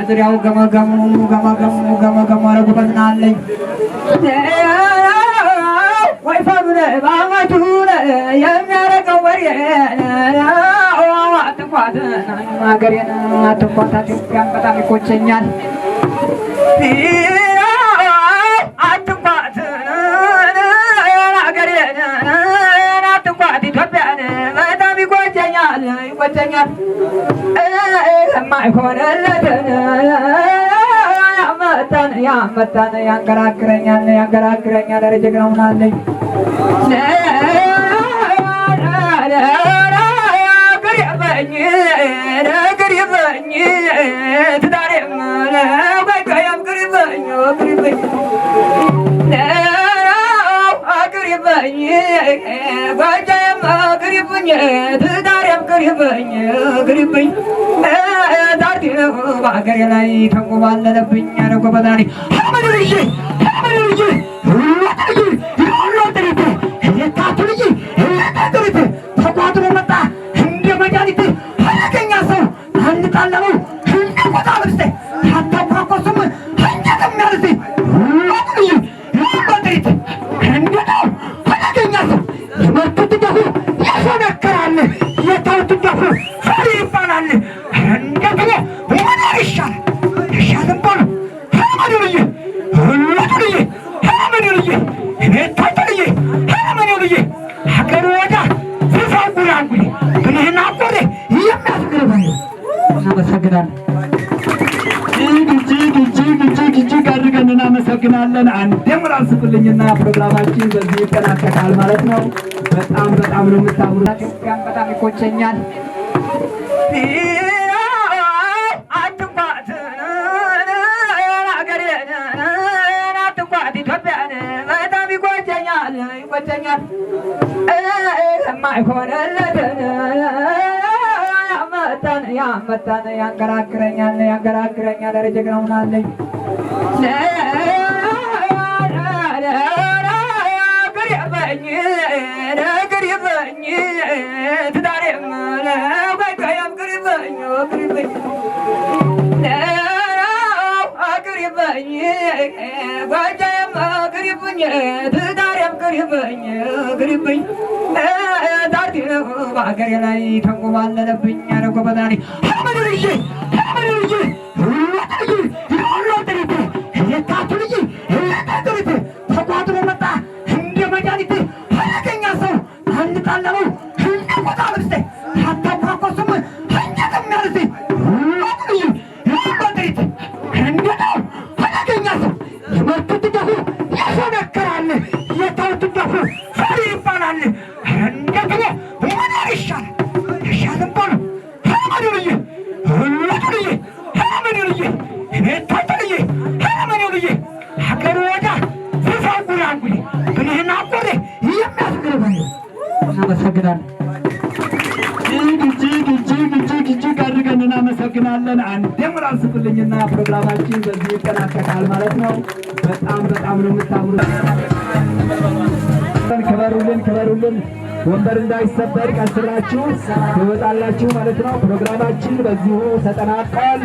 ዙሪያው ገመገሙ አረጉበትናለኝ ወይፈኑን በአመቱን የሚያረገው ወሬ አትንኳት ሀገሬን አትንኳት ኢትዮጵያን በጣም ይቆጨኛል አትንኳት ሀገሬን አትንኳት ኢትዮጵያን በጣም ይቆጨኛል የማይሆንለትን ያመጣን ያንገራግረኛል ጀግናው ናለኝ ቅሪበኝ ትዳሬም በቃያም ቅሪበኝ ጓጃዬም ቅሪብኝ ትዳሬም ቅሪብኝ ዳርቴ በሀገሬ ላይ ተንጎባለለብኝ ያደጎበዛኔ ተቋጥሮ መጣ እንደ መድኃኒት አያገኛ ሰው አንጣለመው እንደ ቆጣ ብስተ አታኳኮስም አንጀትም ያልስ ባጥሪት እንደው አያገኛ ሰው የመጡት ደፉ ያፈነከራል የተውት ደፉ ፈሪ ይባላል እንደገና ወደ ይሻልም ባሉ ሀመኑልዬ ሁለቱልዬ ሀመኑልዬ እኔታተልዬ ሀመኑልዬ ሀገሩ ወዳ ዝፋጉራንጉ ብልህና ቆሬ የሚያስገርባል እናመሰግናለን እጅግ አድርገን እናመሰግናለን አንዴም ራስፍልኝና ፕሮግራማችን በዚህ ይጠናቀቃል ማለት ነው በጣም ነው የምታምሩት ኢትዮጵያን በጣም ይቆጨኛል ይቆጨኛል የማይሆንለትን ያመጣን ያንገራግረኛል ጀግናው ናለኝ ቅሪበኝ ትዳሬም በቃያም ቅሪበኝ ጓጃዬም ቅሪብኝ ትዳሬም ቅሪብኝ ዳርቴ በሀገሬ ላይ ተንጎባለለብኝ ያደጎበዛኔ ሀመኑልዬ ተቋጥሮ መጣ እንደ መድኃኒት አያገኛ ሰው አንጣለመው እንደ ቆጣ ብስተ አታኳኮስም አንጀትም ያልስ ባጥሪት እንደው አያገኛ ሰው የመጡት ደፉ ያፈነከራል የተውት ደፉ ፈሪ ይባላል እንደገና ወደ ይሻልም ባሉ ሀመኑልዬ ሁለቱልዬ ሀመኑልዬ እኔታተልዬ ሀመኑልዬ ሀገሩ ወዳ ዝፋጉራንጉ ብልህና ቆሬ የሚያስገርባል እናመሰግናለን እጅግ አድርገን እናመሰግናለን አንዴም ራስፍልኝና ፕሮግራማችን በዚህ ይጠናቀቃል ማለት ነው በጣም ነው የምታምሩት ክበሩልን ወንበር እንዳይሰበር ቀስ ብላችሁ ትወጣላችሁ ማለት ነው ፕሮግራማችን በዚሁ ተጠናቋል